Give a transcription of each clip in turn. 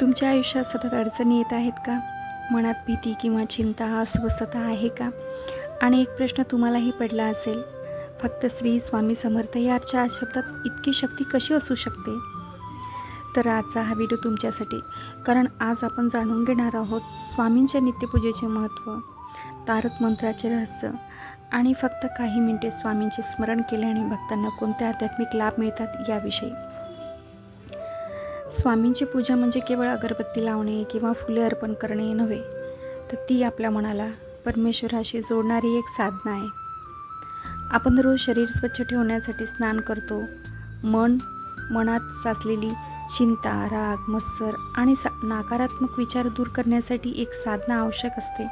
तुमच्या आयुष्यात सतत अडचणी येत आहेत का? मनात भीती किंवा चिंता, अस्वस्थता आहे का? आणि एक प्रश्न तुम्हालाही पडला असेल, फक्त श्री स्वामी समर्थ या 4 शब्दात इतकी शक्ती कशी असू शकते? तर आजचा हा व्हिडिओ तुमच्यासाठी, कारण आज आपण जाणून घेणार आहोत स्वामींच्या नित्यपूजेचे महत्त्व, तारक मंत्राचे रहस्य आणि फक्त काही मिनिटे स्वामींचे स्मरण केल्याने भक्तांना कोणते आध्यात्मिक लाभ मिळतात याविषयी. स्वामींची पूजा म्हणजे केवळ अगरबत्ती लावणे किंवा फुले अर्पण करणे नव्हे, तर ती आपल्या मनाला परमेश्वराशी जोडणारी एक साधना आहे. आपण रोज शरीर स्वच्छ ठेवण्यासाठी स्नान करतो. मनात साचलेली चिंता, राग, मत्सर आणि नकारात्मक विचार दूर करण्यासाठी एक साधना आवश्यक असते.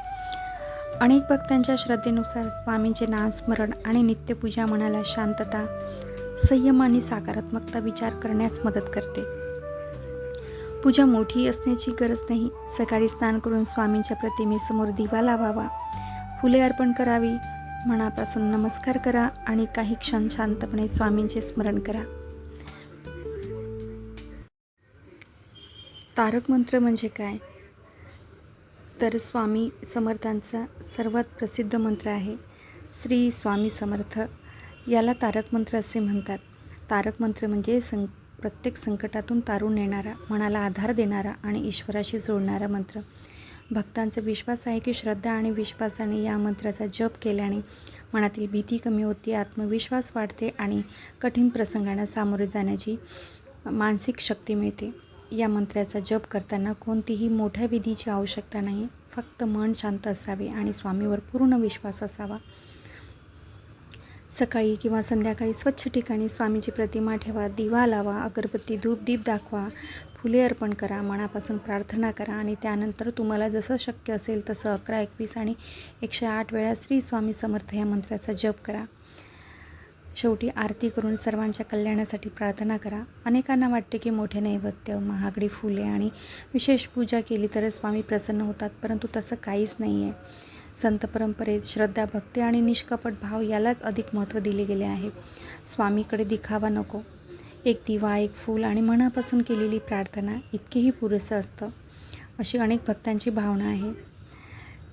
अनेक भक्तांच्या श्रद्धेनुसार स्वामींचे नामस्मरण आणि नित्यपूजा मनाला शांतता, संयम आणि सकारात्मकता विचार करण्यास मदत करते. पूजा मोठी असण्याची गरज नाही. सकाळी स्नान करून स्वामींच्या प्रतिमेसमोर दिवा लावावा, फुले अर्पण करावी, मनापासून नमस्कार करा आणि काही क्षण शांतपणे स्वामींचे स्मरण करा. तारक मंत्र म्हणजे काय? तर स्वामी समर्थांचा सर्वात प्रसिद्ध मंत्र आहे श्री स्वामी समर्थ. याला तारक मंत्र असे म्हणतात. तारक मंत्र म्हणजे प्रत्येक संकटातून तारून नेणारा, मनाला आधार देणारा आणि ईश्वराशी जोडणारा मंत्र. भक्तांचा विश्वास आहे की श्रद्धा आणि विश्वासाने या मंत्राचा जप केल्याने मनातील भीती कमी होते, आत्मविश्वास वाढते आणि कठीण प्रसंगांना सामोरे जाण्याची मानसिक शक्ती मिळते. या मंत्राचा जप करताना कोणतीही मोठ्या विधीची आवश्यकता नाही. फक्त मन शांत असावे आणि स्वामीवर पूर्ण विश्वास असावा. सकाळी किंवा संध्याकाळी स्वच्छ ठिकाणी स्वामीची प्रतिमा ठेवा, दिवा लावा, अगरबत्ती, धूप, दीप दाखवा, फुले अर्पण करा, मनापासून प्रार्थना करा आणि त्यानंतर तुम्हाला जसं शक्य असेल तसं 11, 21 आणि 108 वेळा श्री स्वामी समर्थ या मंत्राचा जप करा. शेवटी आरती करून सर्वांच्या कल्याणासाठी प्रार्थना करा. अनेकांना वाटते की मोठे नैवेद्य, महागडी फुले आणि विशेष पूजा केली तरच स्वामी प्रसन्न होतात, परंतु तसं काहीच नाही आहे. संत परंपरेत श्रद्धा, भक्ती आणि निष्कपट भाव यालाच अधिक महत्त्व दिले गेले आहे. स्वामीकडे दिखावा नको. एक दिवा, एक फूल आणि मनापासून केलेली प्रार्थना इतकेही पुरेसं असतं, अशी अनेक भक्तांची भावना आहे.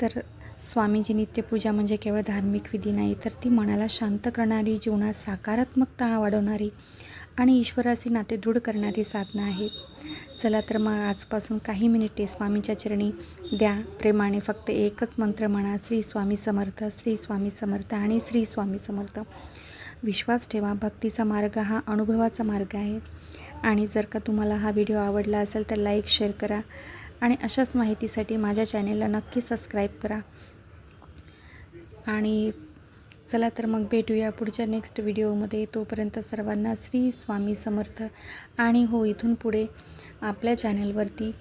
तर स्वामींची नित्यपूजा म्हणजे केवळ धार्मिक विधी नाही, तर ती मनाला शांत करणारी, जीवनात सकारात्मकता वाढवणारी आणि ईश्वराशी नाते दृढ करणारी साधना आहे. चला तर मग आजपासून काही मिनिटे स्वामींच्या चरणी द्या. प्रेमाने फक्त एकच मंत्र म्हणा, श्री स्वामी समर्थ, श्री स्वामी समर्थ आणि श्री स्वामी समर्थ. विश्वास ठेवा, भक्तीचा मार्ग हा अनुभवाचा मार्ग आहे. आणि जर का तुम्हाला हा व्हिडिओ आवडला असेल तर लाईक, शेअर करा आणि अशाच माहितीसाठी माझ्या चॅनेलला नक्की सबस्क्राईब करा. आणि चला तर मग भेटूया पुढच्या नेक्स्ट व्हिडिओमध्ये. तोपर्यंत सर्वांना श्री स्वामी समर्थ. आणि हो, इथून पुढे आपल्या चॅनलवरती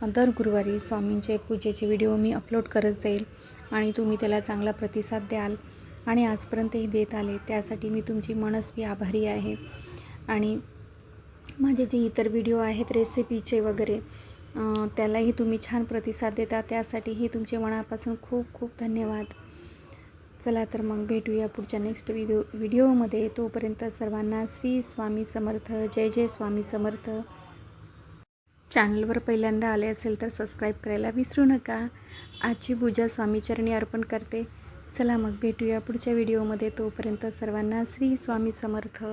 दर गुरुवारी स्वामींचे पूजेचे व्हिडिओ मी अपलोड करत जाईल आणि तुम्ही त्याला चांगला प्रतिसाद द्याल आणि आजपर्यंतही देत आले, त्यासाठी मी तुमची मनस्वी आभारी आहे. आणि माझे जे इतर व्हिडिओ आहेत रेसिपीचे वगैरे, त्यालाही तुम्ही छान प्रतिसाद देता, त्यासाठीही तुमचे मनापासून खूप खूप धन्यवाद. चला तर मग भेटूया पुढच्या नेक्स्ट व्हिडिओमध्ये. तोपर्यंत सर्वांना श्री स्वामी समर्थ. जय जय स्वामी समर्थ. चॅनलवर पहिल्यांदा आले असेल तर सबस्क्राईब करायला विसरू नका. आजची पूजा स्वामीचरणी अर्पण करते. चला मग भेटूया पुढच्या व्हिडिओमध्ये. तोपर्यंत सर्वांना श्री स्वामी समर्थ.